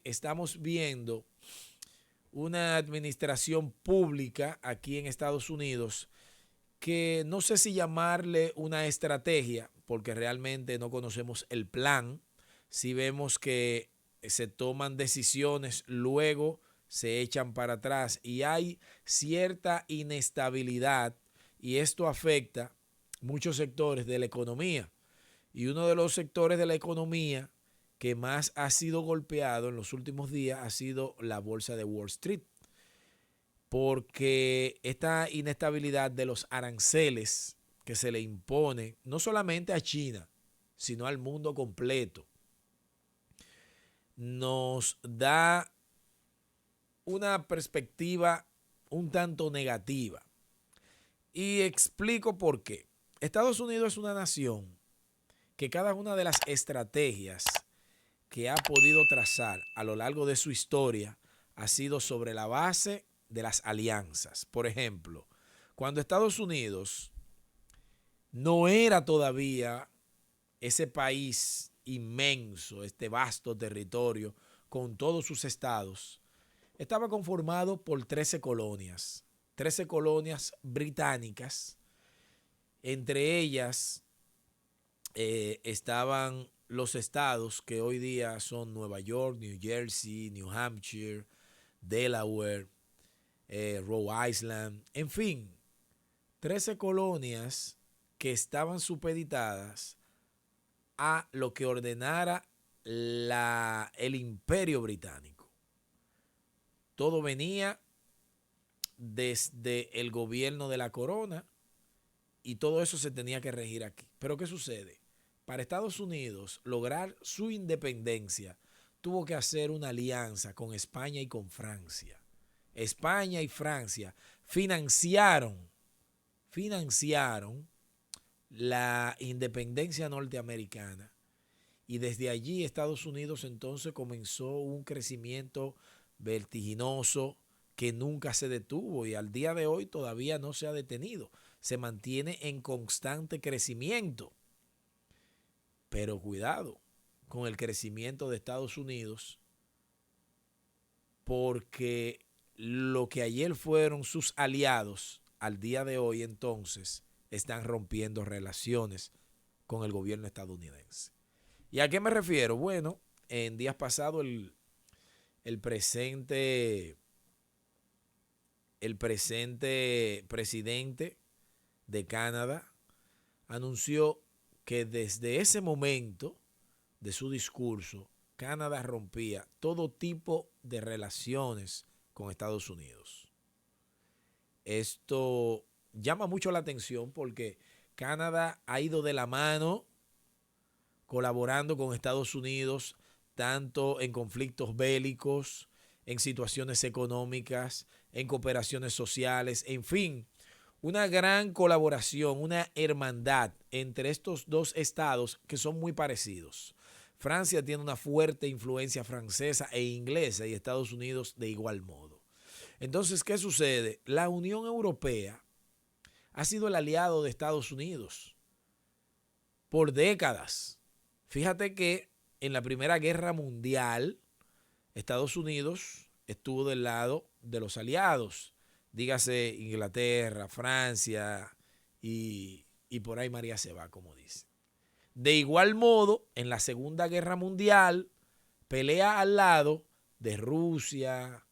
estamos viendo una administración pública aquí en Estados Unidos que no sé si llamarle una estrategia, porque realmente no conocemos el plan. Si vemos que se toman decisiones, luego se echan para atrás y hay cierta inestabilidad y esto afecta muchos sectores de la economía. Y uno de los sectores de la economía que más ha sido golpeado en los últimos días ha sido la bolsa de Wall Street, porque esta inestabilidad de los aranceles que se le impone no solamente a China, sino al mundo completo, nos da una perspectiva un tanto negativa. Y explico por qué. Estados Unidos es una nación que cada una de las estrategias que ha podido trazar a lo largo de su historia ha sido sobre la base de las alianzas. Por ejemplo, cuando Estados Unidos no era todavía ese país inmenso, este vasto territorio con todos sus estados, estaba conformado por 13 colonias británicas. Entre ellas estaban los estados que hoy día son Nueva York, New Jersey, New Hampshire, Delaware, Rhode Island, en fin, 13 colonias que estaban supeditadas a lo que ordenara el imperio británico. Todo venía desde el gobierno de la corona y todo eso se tenía que regir aquí. Pero ¿qué sucede? Para Estados Unidos lograr su independencia tuvo que hacer una alianza con España y con Francia. España y Francia financiaron la independencia norteamericana y desde allí Estados Unidos entonces comenzó un crecimiento vertiginoso que nunca se detuvo y al día de hoy todavía no se ha detenido. Se mantiene en constante crecimiento. Pero cuidado con el crecimiento de Estados Unidos, porque lo que ayer fueron sus aliados, al día de hoy entonces están rompiendo relaciones con el gobierno estadounidense. ¿Y a qué me refiero? Bueno, en días pasados el presente presidente de Canadá anunció que desde ese momento de su discurso, Canadá rompía todo tipo de relaciones con Estados Unidos. Esto llama mucho la atención porque Canadá ha ido de la mano colaborando con Estados Unidos tanto en conflictos bélicos, en situaciones económicas, en cooperaciones sociales, en fin, una gran colaboración, una hermandad entre estos dos estados que son muy parecidos. Francia tiene una fuerte influencia francesa e inglesa y Estados Unidos de igual modo. Entonces, ¿qué sucede? La Unión Europea ha sido el aliado de Estados Unidos por décadas. Fíjate que en la Primera Guerra Mundial, Estados Unidos estuvo del lado de los aliados. Dígase Inglaterra, Francia y por ahí María se va, como dice. De igual modo, en la Segunda Guerra Mundial, pelea al lado de Rusia,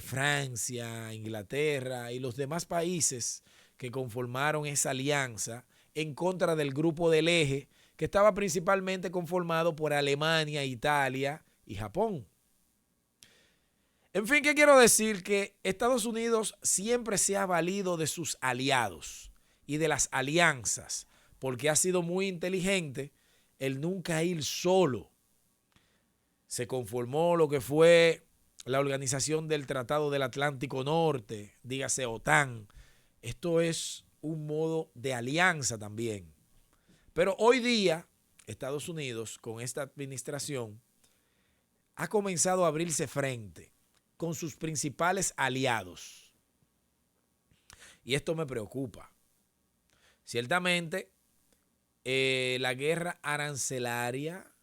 Francia, Inglaterra y los demás países que conformaron esa alianza en contra del Grupo del Eje, que estaba principalmente conformado por Alemania, Italia y Japón. En fin, ¿qué quiero decir? Que Estados Unidos siempre se ha valido de sus aliados y de las alianzas, porque ha sido muy inteligente el nunca ir solo. Se conformó lo que fue la organización del Tratado del Atlántico Norte, dígase OTAN. Esto es un modo de alianza también. Pero hoy día, Estados Unidos, con esta administración, ha comenzado a abrirse frente con sus principales aliados. Y esto me preocupa. Ciertamente, la guerra arancelaria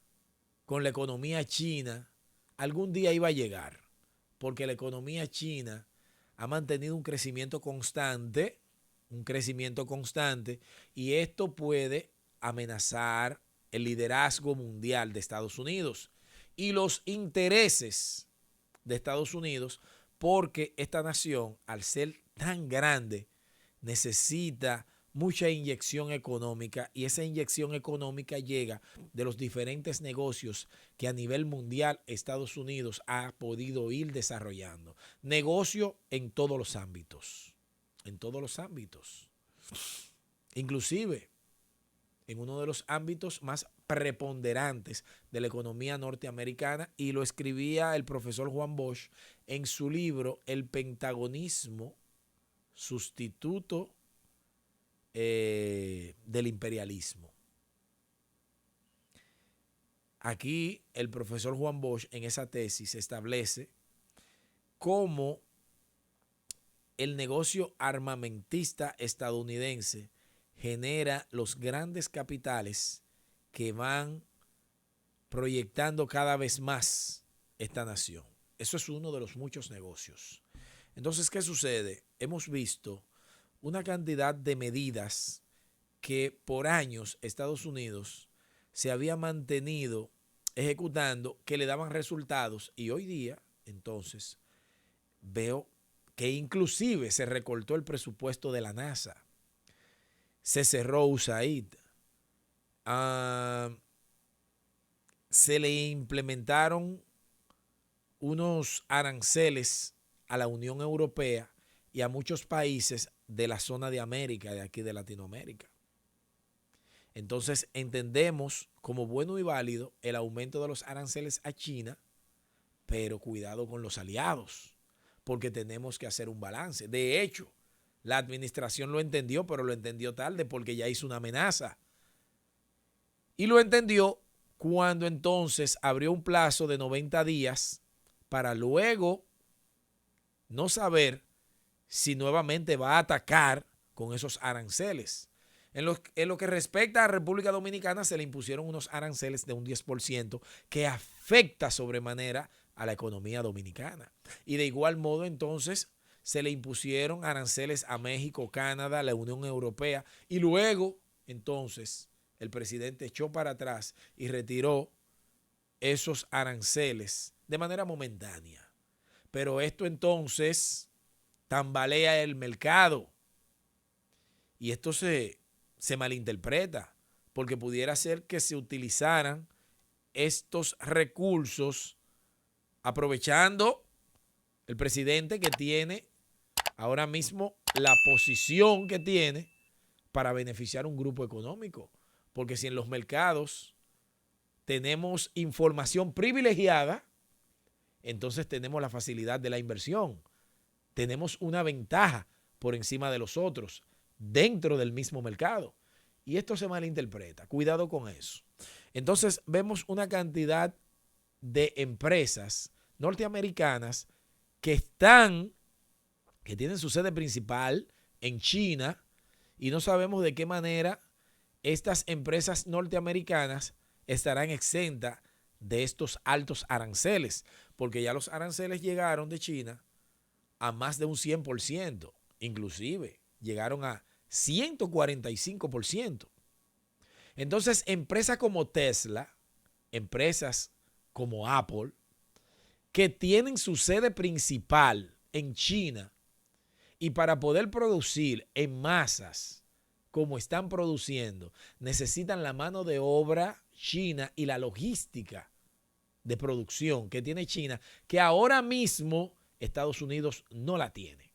con la economía china algún día iba a llegar, porque la economía china ha mantenido un crecimiento constante, y esto puede amenazar el liderazgo mundial de Estados Unidos y los intereses de Estados Unidos, porque esta nación, al ser tan grande, necesita mucha inyección económica, y esa inyección económica llega de los diferentes negocios que a nivel mundial Estados Unidos ha podido ir desarrollando. Negocio en todos los ámbitos, inclusive en uno de los ámbitos más preponderantes de la economía norteamericana, y lo escribía el profesor Juan Bosch en su libro El Pentagonismo, sustituto del imperialismo. Aquí el profesor Juan Bosch en esa tesis establece cómo el negocio armamentista estadounidense genera los grandes capitales que van proyectando cada vez más esta nación. Eso es uno de los muchos negocios. Entonces, ¿qué sucede? Hemos visto una cantidad de medidas que por años Estados Unidos se había mantenido ejecutando, que le daban resultados, y hoy día, entonces, veo que inclusive se recortó el presupuesto de la NASA, se cerró USAID, se le implementaron unos aranceles a la Unión Europea y a muchos países de la zona de América, de aquí de Latinoamérica. Entonces entendemos como bueno y válido el aumento de los aranceles a China, pero cuidado con los aliados, porque tenemos que hacer un balance. De hecho, la administración lo entendió, pero lo entendió tarde, porque ya hizo una amenaza. Y lo entendió cuando entonces abrió un plazo de 90 días para luego no saber si nuevamente va a atacar con esos aranceles. En lo que respecta a República Dominicana, se le impusieron unos aranceles de un 10% que afecta sobremanera a la economía dominicana. Y de igual modo, entonces, se le impusieron aranceles a México, Canadá, la Unión Europea, y luego, entonces, el presidente echó para atrás y retiró esos aranceles de manera momentánea. Pero esto entonces tambalea el mercado, y esto se malinterpreta, porque pudiera ser que se utilizaran estos recursos aprovechando el presidente que tiene ahora mismo la posición que tiene para beneficiar un grupo económico. Porque si en los mercados tenemos información privilegiada, entonces tenemos la facilidad de la inversión. Tenemos una ventaja por encima de los otros dentro del mismo mercado. Y esto se malinterpreta. Cuidado con eso. Entonces vemos una cantidad de empresas norteamericanas que tienen su sede principal en China, y no sabemos de qué manera estas empresas norteamericanas estarán exentas de estos altos aranceles, porque ya los aranceles llegaron de China a más de un 100%, inclusive llegaron a 145%. Entonces, empresas como Tesla, empresas como Apple, que tienen su sede principal en China, y para poder producir en masas como están produciendo, necesitan la mano de obra china y la logística de producción que tiene China, que ahora mismo Estados Unidos no la tiene,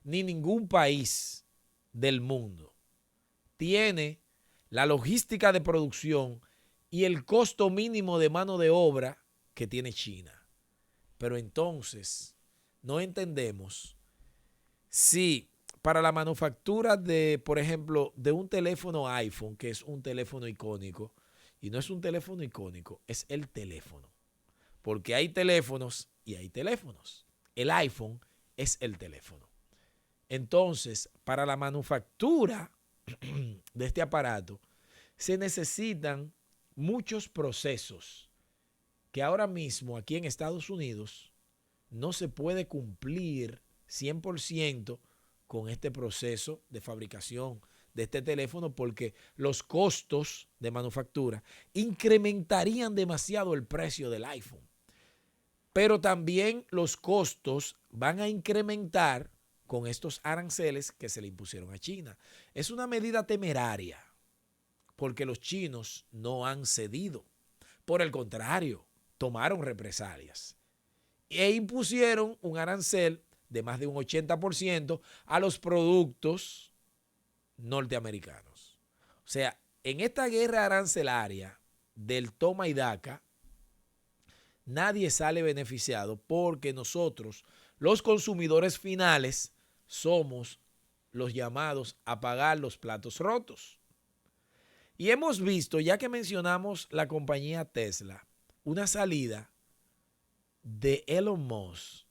ni ningún país del mundo tiene la logística de producción y el costo mínimo de mano de obra que tiene China. Pero entonces no entendemos si para la manufactura de, por ejemplo, de un teléfono iPhone, que es un teléfono icónico, y no es un teléfono icónico, es el teléfono. Porque hay teléfonos y hay teléfonos. El iPhone es el teléfono. Entonces, para la manufactura de este aparato, se necesitan muchos procesos que ahora mismo aquí en Estados Unidos no se puede cumplir 100% con este proceso de fabricación de este teléfono porque los costos de manufactura incrementarían demasiado el precio del iPhone. Pero también los costos van a incrementar con estos aranceles que se le impusieron a China. Es una medida temeraria porque los chinos no han cedido. Por el contrario, tomaron represalias e impusieron un arancel de más de un 80% a los productos norteamericanos. O sea, en esta guerra arancelaria del toma y daca, nadie sale beneficiado porque nosotros, los consumidores finales, somos los llamados a pagar los platos rotos. Y hemos visto, ya que mencionamos la compañía Tesla, una salida de Elon Musk,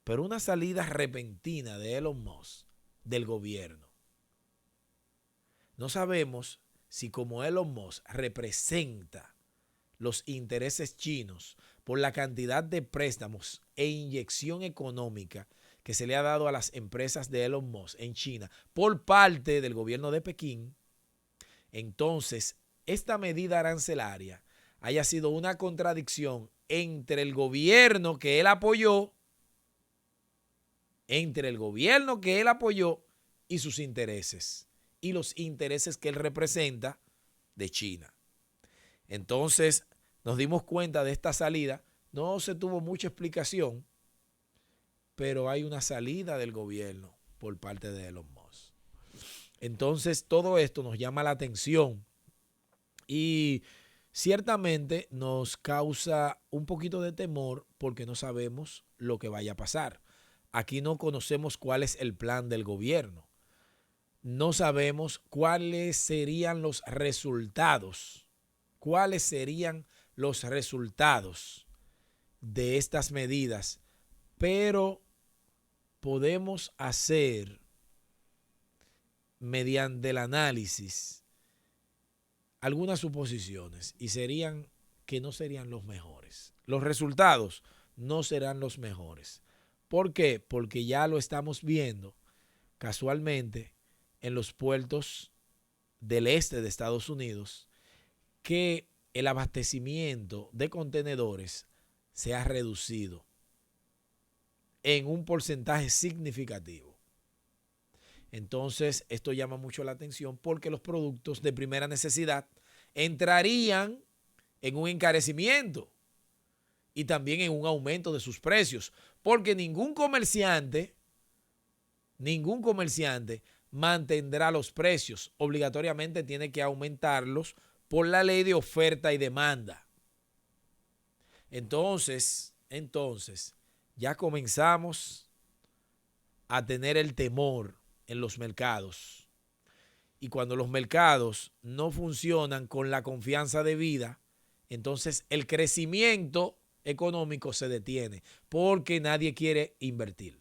pero una salida repentina de Elon Musk del gobierno. No sabemos si como Elon Musk representa los intereses chinos por la cantidad de préstamos e inyección económica que se le ha dado a las empresas de Elon Musk en China por parte del gobierno de Pekín, entonces esta medida arancelaria haya sido una contradicción entre el gobierno que él apoyó, y sus intereses, y los intereses que él representa de China. Entonces nos dimos cuenta de esta salida, no se tuvo mucha explicación, pero hay una salida del gobierno por parte de Elon Musk. Entonces todo esto nos llama la atención y ciertamente nos causa un poquito de temor porque no sabemos lo que vaya a pasar. Aquí no conocemos cuál es el plan del gobierno. No sabemos cuáles serían los resultados. ¿Cuáles serían los resultados de estas medidas? Pero podemos hacer, mediante el análisis, algunas suposiciones y serían que no serían los mejores. Los resultados no serán los mejores. ¿Por qué? Porque ya lo estamos viendo casualmente en los puertos del este de Estados Unidos, que el abastecimiento de contenedores se ha reducido en un porcentaje significativo. Entonces, esto llama mucho la atención porque los productos de primera necesidad entrarían en un encarecimiento y también en un aumento de sus precios, porque ningún comerciante mantendrá los precios. Obligatoriamente tiene que aumentarlos por la ley de oferta y demanda. Entonces, ya comenzamos a tener el temor en los mercados. Y cuando los mercados no funcionan con la confianza debida, entonces el crecimiento económico se detiene porque nadie quiere invertir.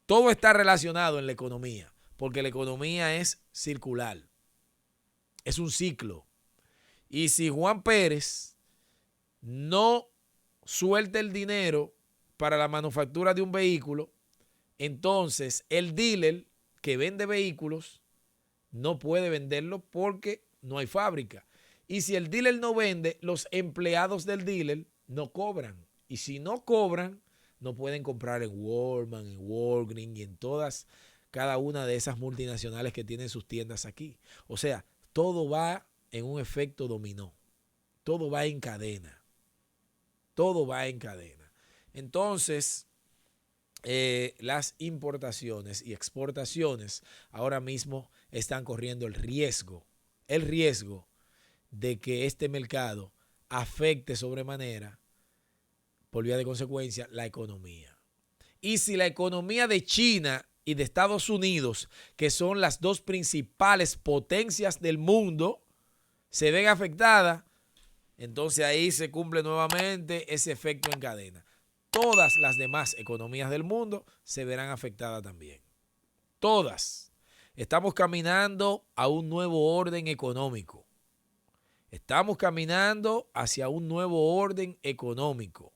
Todo está relacionado en la economía, porque la economía es circular, es un ciclo. Y si Juan Pérez no suelta el dinero para la manufactura de un vehículo, entonces el dealer que vende vehículos no puede venderlo porque no hay fábrica. Y si el dealer no vende, los empleados del dealer no cobran. Y si no cobran, no pueden comprar en Walmart, en Walgreens y en cada una de esas multinacionales que tienen sus tiendas aquí. O sea, todo va en un efecto dominó. Todo va en cadena. Todo va en cadena. Entonces, las importaciones y exportaciones ahora mismo están corriendo el riesgo de que este mercado afecte sobremanera, por vía de consecuencia, la economía. Y si la economía de China y de Estados Unidos, que son las dos principales potencias del mundo, se ven afectadas, entonces ahí se cumple nuevamente ese efecto en cadena. Todas las demás economías del mundo se verán afectadas también. Todas. Estamos caminando a un nuevo orden económico. Estamos caminando hacia un nuevo orden económico.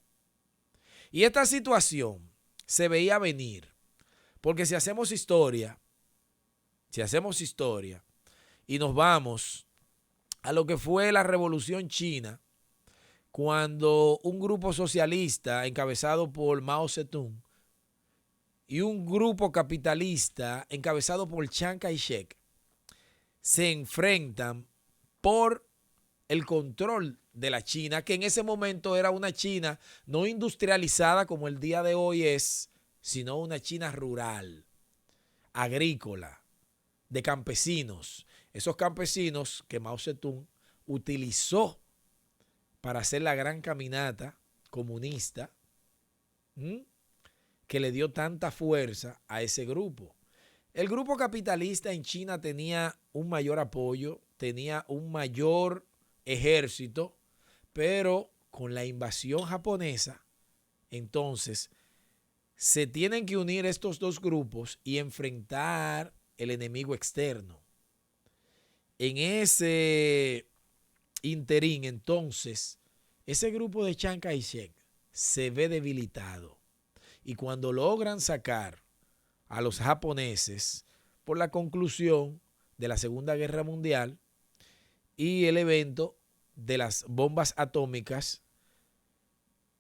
Y esta situación se veía venir, porque si hacemos historia y nos vamos a lo que fue la Revolución China, cuando un grupo socialista encabezado por Mao Zedong y un grupo capitalista encabezado por Chiang Kai-shek se enfrentan por el control de la China, que en ese momento era una China no industrializada como el día de hoy es, sino una China rural, agrícola, de campesinos. Esos campesinos que Mao Zedong utilizó para hacer la gran caminata comunista, que le dio tanta fuerza a ese grupo. El grupo capitalista en China tenía un mayor apoyo, tenía un mayor ejército, pero con la invasión japonesa, entonces se tienen que unir estos dos grupos y enfrentar el enemigo externo. En ese interín, entonces, ese grupo de Chiang Kai-shek se ve debilitado. Y cuando logran sacar a los japoneses por la conclusión de la Segunda Guerra Mundial y el evento de las bombas atómicas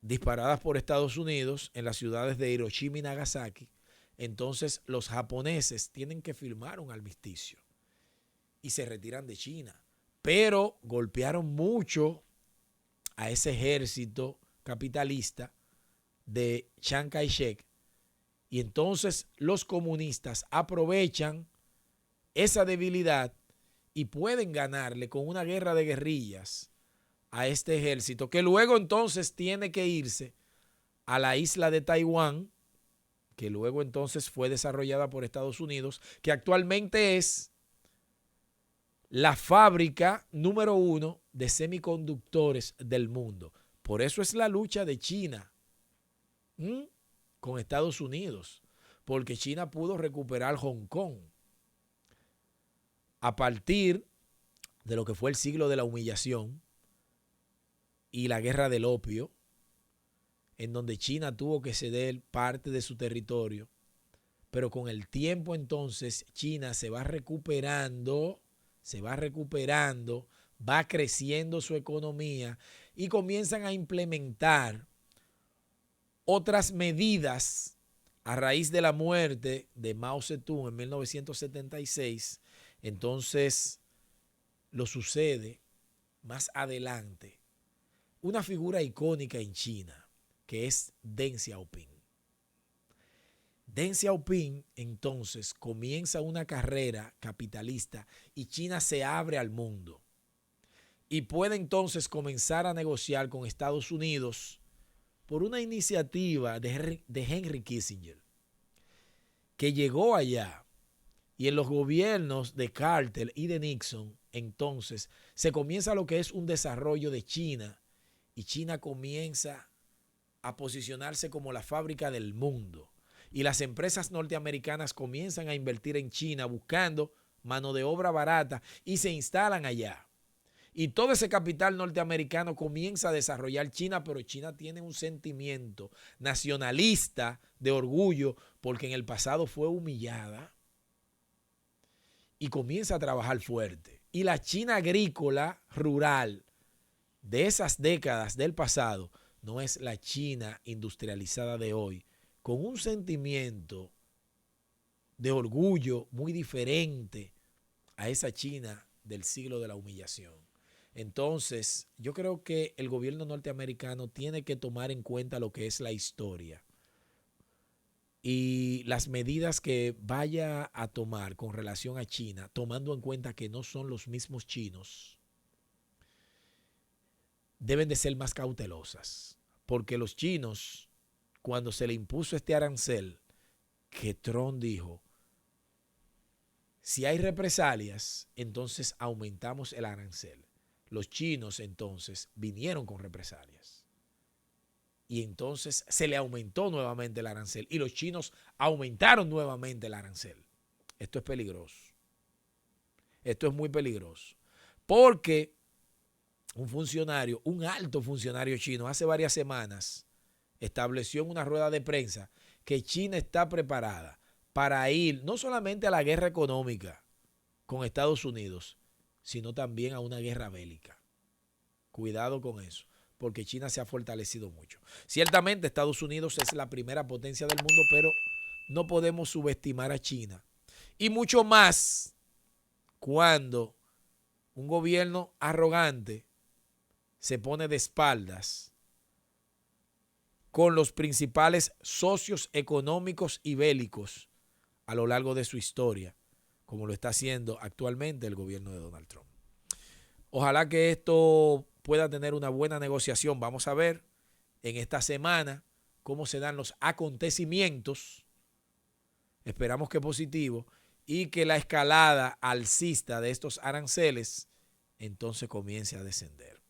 disparadas por Estados Unidos en las ciudades de Hiroshima y Nagasaki, entonces los japoneses tienen que firmar un armisticio y se retiran de China. Pero golpearon mucho a ese ejército capitalista de Chiang Kai-shek y entonces los comunistas aprovechan esa debilidad y pueden ganarle con una guerra de guerrillas a este ejército, que luego entonces tiene que irse a la isla de Taiwán, que luego entonces fue desarrollada por Estados Unidos, que actualmente es la fábrica número 1 de semiconductores del mundo. Por eso es la lucha de China con Estados Unidos, porque China pudo recuperar Hong Kong a partir de lo que fue el siglo de la humillación y la guerra del opio, en donde China tuvo que ceder parte de su territorio, pero con el tiempo entonces China se va recuperando, va creciendo su economía y comienzan a implementar otras medidas a raíz de la muerte de Mao Zedong en 1976. Entonces lo sucede más adelante una figura icónica en China, que es Deng Xiaoping. Deng Xiaoping entonces comienza una carrera capitalista y China se abre al mundo y puede entonces comenzar a negociar con Estados Unidos por una iniciativa de Henry Kissinger, que llegó allá y en los gobiernos de Carter y de Nixon, entonces se comienza lo que es un desarrollo de China y China comienza a posicionarse como la fábrica del mundo. Y las empresas norteamericanas comienzan a invertir en China buscando mano de obra barata y se instalan allá. Y todo ese capital norteamericano comienza a desarrollar China, pero China tiene un sentimiento nacionalista de orgullo porque en el pasado fue humillada y comienza a trabajar fuerte. Y la China agrícola rural de esas décadas del pasado no es la China industrializada de hoy, con un sentimiento de orgullo muy diferente a esa China del siglo de la humillación. Entonces, yo creo que el gobierno norteamericano tiene que tomar en cuenta lo que es la historia y las medidas que vaya a tomar con relación a China, tomando en cuenta que no son los mismos chinos, deben de ser más cautelosas, porque los chinos, cuando se le impuso este arancel, que Trump dijo, si hay represalias, entonces aumentamos el arancel. Los chinos entonces vinieron con represalias. Y entonces se le aumentó nuevamente el arancel y los chinos aumentaron nuevamente el arancel. Esto es peligroso. Esto es muy peligroso. Porque un funcionario, un alto funcionario chino, hace varias semanas estableció en una rueda de prensa que China está preparada para ir no solamente a la guerra económica con Estados Unidos, sino también a una guerra bélica. Cuidado con eso, porque China se ha fortalecido mucho. Ciertamente Estados Unidos es la primera potencia del mundo, pero no podemos subestimar a China. Y mucho más cuando un gobierno arrogante se pone de espaldas con los principales socios económicos y bélicos a lo largo de su historia, como lo está haciendo actualmente el gobierno de Donald Trump. Ojalá que esto pueda tener una buena negociación. Vamos a ver en esta semana cómo se dan los acontecimientos. Esperamos que positivo y que la escalada alcista de estos aranceles entonces comience a descender.